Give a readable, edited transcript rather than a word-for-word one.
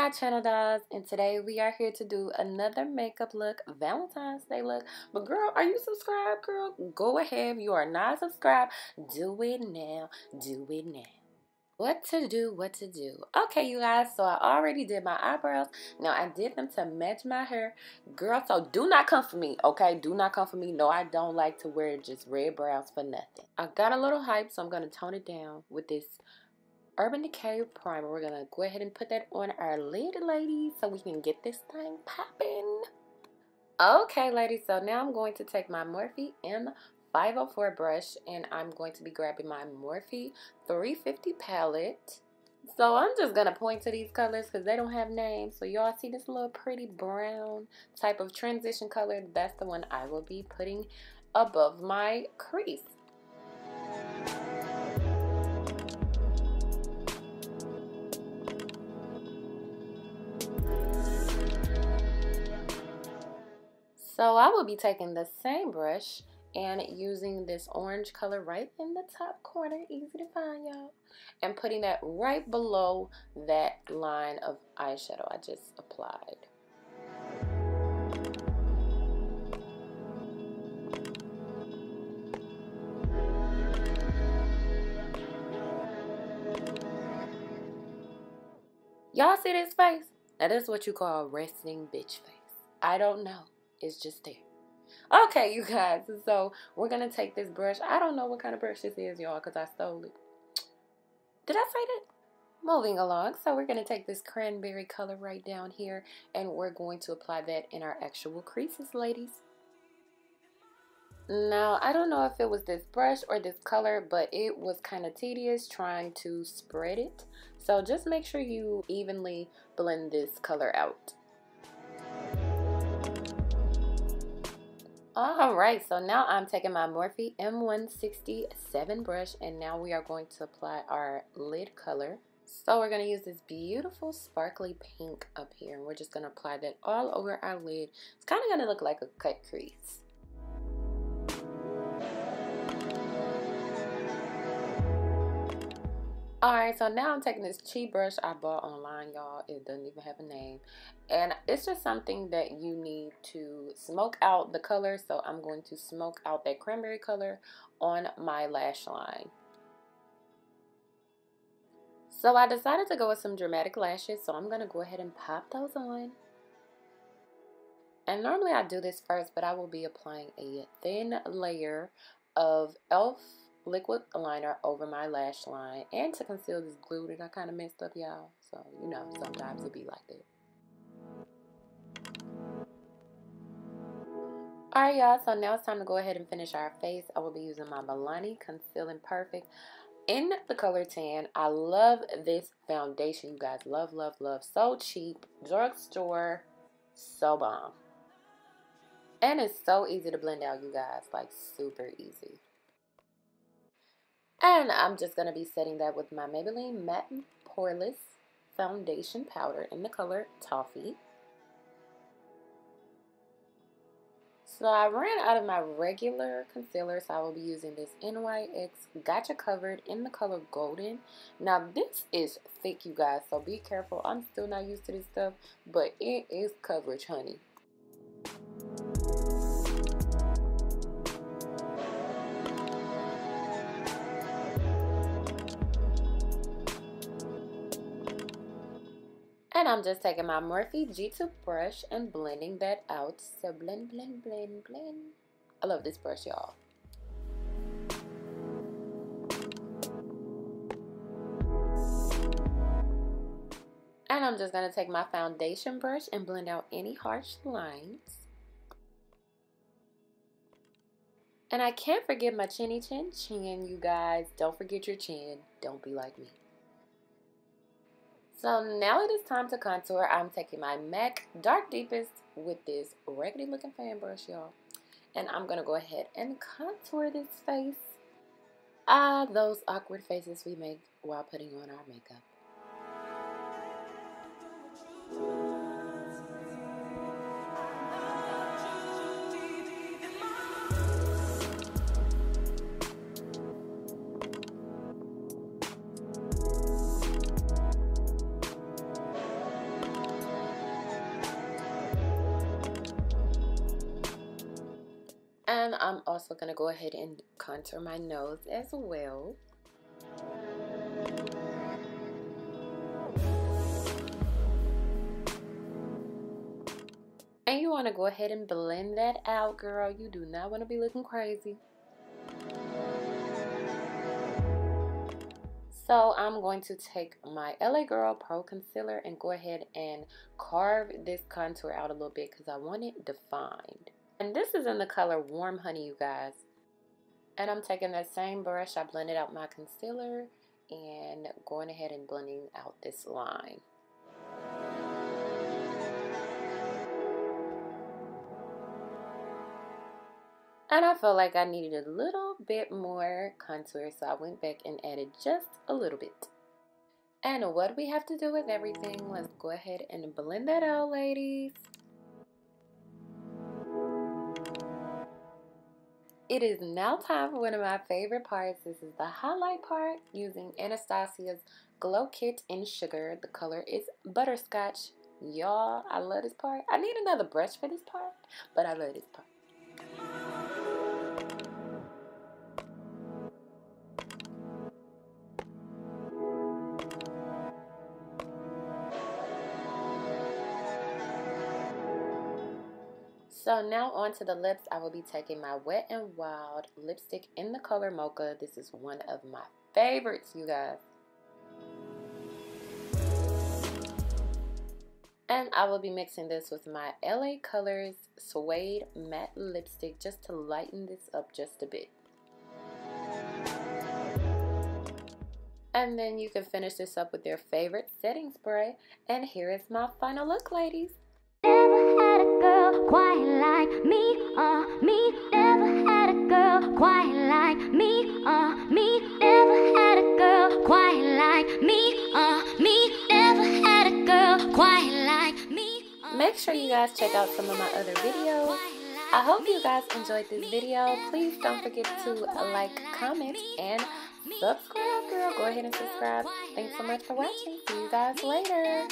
my channel, dolls, and today we are here to do another makeup look, Valentine's Day look. But girl, are you subscribed, girl? Go ahead. If you are not subscribed, do it now. Do it now. What to do, what to do. Okay, you guys, so I already did my eyebrows. Now, I did them to match my hair. Girl, so do not come for me, okay? Do not come for me. No, I don't like to wear just red brows for nothing. I got a little hype, so I'm going to tone it down with this Urban Decay primer. We're going to go ahead and put that on our lid, ladies, so we can get this thing popping. Okay, ladies, so now I'm going to take my Morphe M504 brush, and I'm going to be grabbing my Morphe 350 palette. So I'm just going to point to these colors because they don't have names. So y'all see this little pretty brown type of transition color? That's the one I will be putting above my crease. So I will be taking the same brush and using this orange color right in the top corner, easy to find, y'all, and putting that right below that line of eyeshadow I just applied. Y'all see this face? Now this is what you call resting bitch face. I don't know. It's just there. Okay, you guys, so we're going to take this brush. I don't know what kind of brush this is, y'all, because I stole it. Did I say that? Moving along, so we're going to take this cranberry color right down here, and we're going to apply that in our actual creases, ladies. Now, I don't know if it was this brush or this color, but it was kind of tedious trying to spread it. So just make sure you evenly blend this color out. Alright, so now I'm taking my Morphe M167 brush, and now we are going to apply our lid color. So we're going to use this beautiful sparkly pink up here, and we're just going to apply that all over our lid. It's kind of going to look like a cut crease. Alright, so now I'm taking this cheap brush I bought online, y'all. It doesn't even have a name. And it's just something that you need to smoke out the color. So I'm going to smoke out that cranberry color on my lash line. So I decided to go with some dramatic lashes. So I'm going to go ahead and pop those on. And normally I do this first, but I will be applying a thin layer of e.l.f. liquid liner over my lash line, and to conceal this glue that I kind of messed up, y'all. So you know, sometimes it be like that. Alright, y'all, so now it's time to go ahead and finish our face. I will be using my Milano Concealing Perfect in the color tan. I love this foundation, you guys. Love, love, love. So cheap, drugstore, so bomb. And it's so easy to blend out, you guys, like super easy. And I'm just going to be setting that with my Maybelline Matte and Poreless Foundation Powder in the color Toffee. So I ran out of my regular concealer, so I will be using this NYX Gotcha Covered in the color Golden. Now this is thick, you guys, so be careful. I'm still not used to this stuff, but it is coverage, honey. And I'm just taking my Morphe G2 brush and blending that out. So blend, blend, blend, blend. I love this brush, y'all. And I'm just going to take my foundation brush and blend out any harsh lines. And I can't forget my chinny chin chin, you guys. Don't forget your chin. Don't be like me. So now it is time to contour. I'm taking my MAC Dark Deepest with this raggedy looking fan brush, y'all. And I'm going to go ahead and contour this face. Those awkward faces we make while putting on our makeup. And I'm also going to go ahead and contour my nose as well. And you want to go ahead and blend that out, girl. You do not want to be looking crazy. So I'm going to take my LA Girl Pro Concealer and go ahead and carve this contour out a little bit because I want it defined. And this is in the color Warm Honey, you guys. And I'm taking that same brush I blended out my concealer and going ahead and blending out this line. And I felt like I needed a little bit more contour, so I went back and added just a little bit. And what do we have to do with everything? Let's go ahead and blend that out, ladies. It is now time for one of my favorite parts. This is the highlight part using Anastasia's Glow Kit in Sugar. The color is Butterscotch. Y'all, I love this part. I need another brush for this part, but I love this part. So now onto the lips, I will be taking my Wet n Wild lipstick in the color Mocha. This is one of my favorites, you guys. And I will be mixing this with my LA Colors Suede Matte Lipstick just to lighten this up just a bit. And then you can finish this up with your favorite setting spray. And here is my final look, ladies. Never had a girl quite like me, me. Never had a girl quite like me, me. Never had a girl quite like me, me. Never had a girl quite like me. Make sure you guys check out some of my other videos. I hope you guys enjoyed this video. Please don't forget to like, comment, and subscribe, girl. Go ahead and subscribe. Thanks so much for watching. See you guys later.